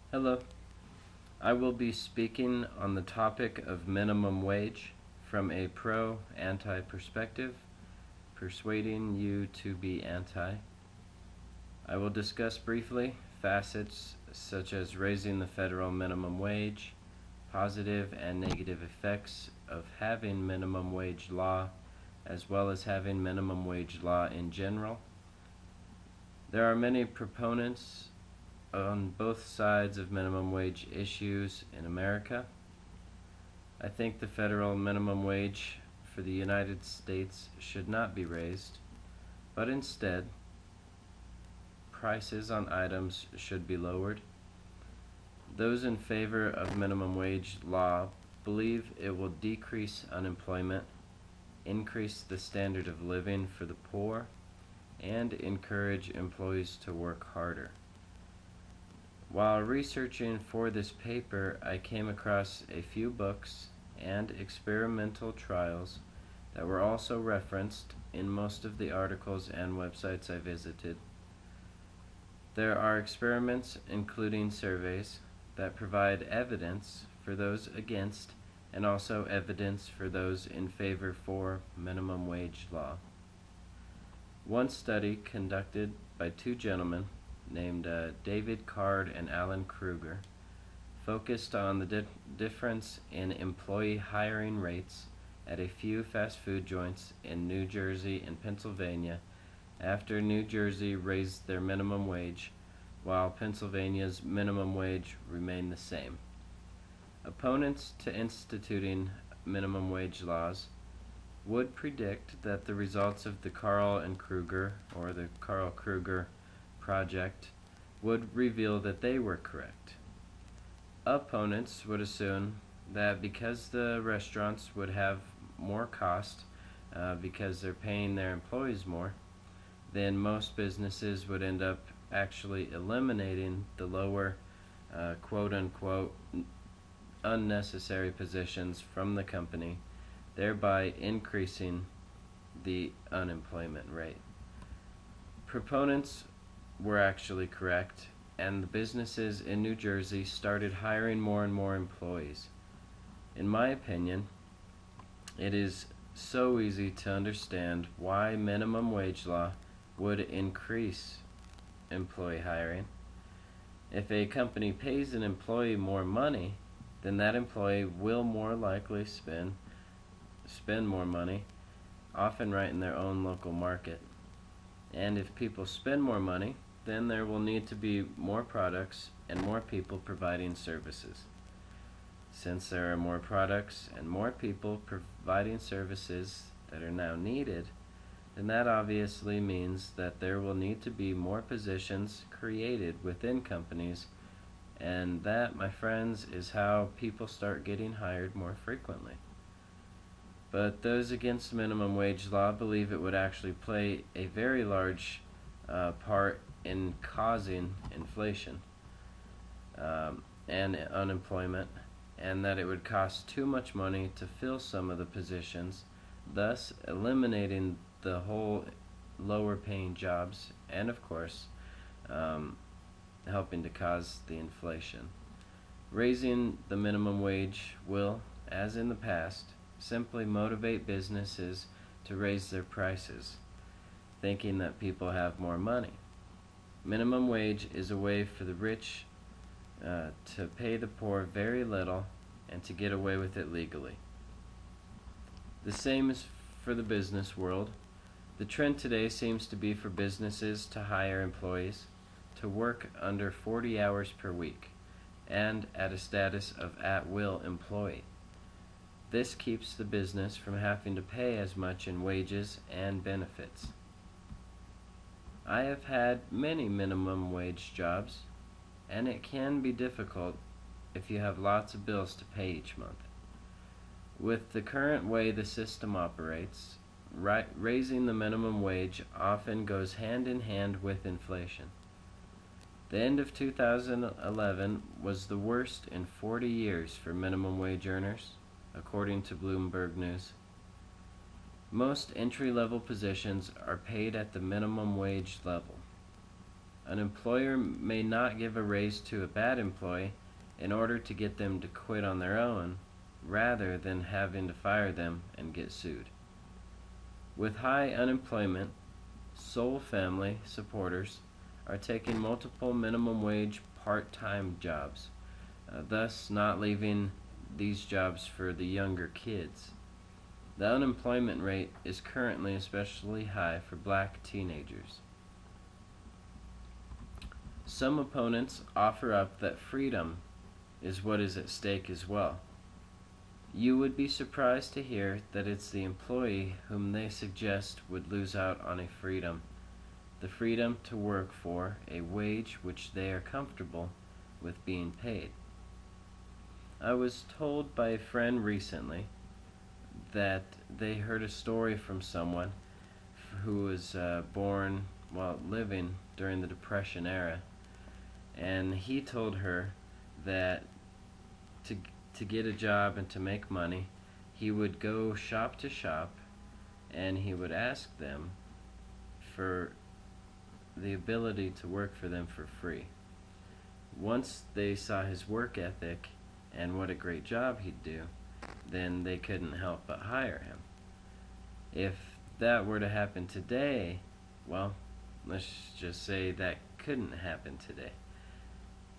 Hello. I will be speaking on the topic of minimum wage from a pro-anti perspective, persuading you to be anti. I will discuss briefly facets such as raising the federal minimum wage, positive and negative effects of having minimum wage law, as well as having minimum wage law in general. There are many proponents on both sides of minimum wage issues in America. I think the federal minimum wage for the United States should not be raised, but instead, prices on items should be lowered. Those in favor of minimum wage law believe it will decrease unemployment, increase the standard of living for the poor, and encourage employees to work harder. While researching for this paper, I came across a few books and experimental trials that were also referenced in most of the articles and websites I visited. There are experiments, including surveys, that provide evidence for those against and also evidence for those in favor for minimum wage law. One study conducted by two gentlemen named David Card and Alan Kruger focused on the difference in employee hiring rates at a few fast food joints in New Jersey and Pennsylvania after New Jersey raised their minimum wage while Pennsylvania's minimum wage remained the same. Opponents to instituting minimum wage laws would predict that the results of the Carl and Kruger, or the Carl Kruger project, would reveal that they were correct. Opponents would assume that because the restaurants would have more cost because they're paying their employees more, then most businesses would end up actually eliminating the lower quote-unquote unnecessary positions from the company, thereby increasing the unemployment rate. Proponents were actually correct, and the businesses in New Jersey started hiring more and more employees. In my opinion, it is so easy to understand why minimum wage law would increase employee hiring. If a company pays an employee more money, then that employee will more likely spend more money, often right in their own local market. And if people spend more money, then there will need to be more products and more people providing services. Since there are more products and more people providing services that are now needed, then that obviously means that there will need to be more positions created within companies, and that, my friends, is how people start getting hired more frequently. But those against minimum wage law believe it would actually play a very large part in causing inflation and unemployment, and that it would cost too much money to fill some of the positions, thus eliminating the whole lower paying jobs, and of course helping to cause the inflation. Raising the minimum wage will, as in the past, simply motivate businesses to raise their prices, thinking that people have more money. Minimum wage is a way for the rich to pay the poor very little and to get away with it legally. The same is for the business world. The trend today seems to be for businesses to hire employees to work under 40 hours per week and at a status of at-will employee. This keeps the business from having to pay as much in wages and benefits. I have had many minimum wage jobs, and it can be difficult if you have lots of bills to pay each month. With the current way the system operates, raising the minimum wage often goes hand in hand with inflation. The end of 2011 was the worst in 40 years for minimum wage earners, according to Bloomberg News. Most entry-level positions are paid at the minimum wage level. An employer may not give a raise to a bad employee in order to get them to quit on their own, rather than having to fire them and get sued. With high unemployment, sole family supporters are taking multiple minimum wage part-time jobs, thus not leaving these jobs for the younger kids. The unemployment rate is currently especially high for black teenagers. Some opponents offer up that freedom is what is at stake as well. You would be surprised to hear that it's the employee whom they suggest would lose out on a freedom, the freedom to work for a wage which they are comfortable with being paid. I was told by a friend recently that they heard a story from someone who was born while living during the Depression era, and he told her that to get a job and to make money, he would go shop to shop and he would ask them for the ability to work for them for free. Once they saw his work ethic and what a great job he'd do, then they couldn't help but hire him. If that were to happen today, well, let's just say that couldn't happen today.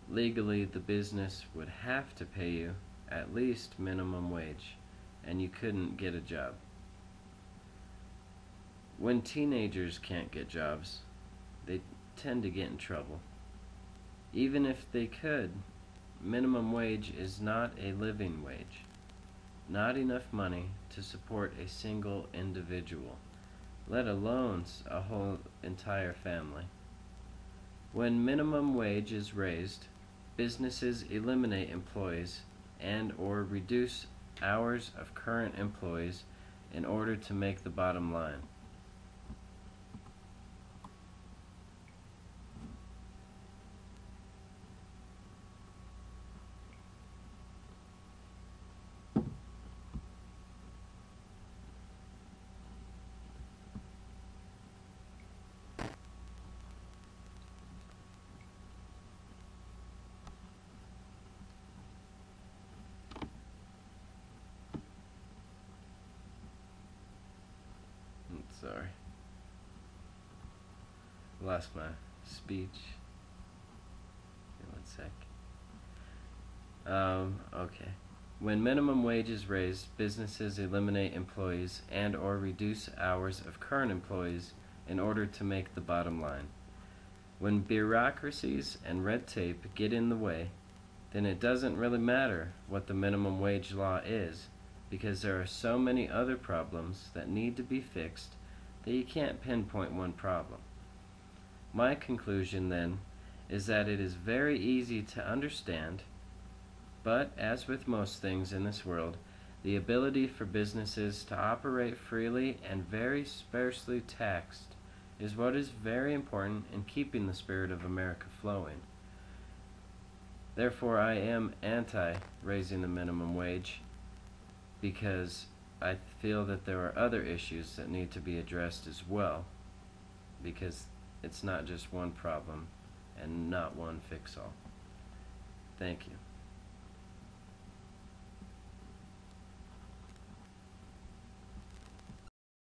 Legally, the business would have to pay you at least minimum wage, and you couldn't get a job. When teenagers can't get jobs, they tend to get in trouble. Even if they could, minimum wage is not a living wage, not enough money to support a single individual, let alone a whole entire family. When minimum wage is raised, businesses eliminate employees and or reduce hours of current employees in order to make the bottom line. Sorry. Lost my speech. Give me 1 sec. Okay. When minimum wage is raised, businesses eliminate employees and or reduce hours of current employees in order to make the bottom line. When bureaucracies and red tape get in the way, then it doesn't really matter what the minimum wage law is, because there are so many other problems that need to be fixed that you can't pinpoint one problem. My conclusion, then, is that it is very easy to understand, but as with most things in this world, the ability for businesses to operate freely and very sparsely taxed is what is very important in keeping the spirit of America flowing. Therefore, I am anti-raising the minimum wage, because I feel that there are other issues that need to be addressed as well, because it's not just one problem and not one fix-all. Thank you.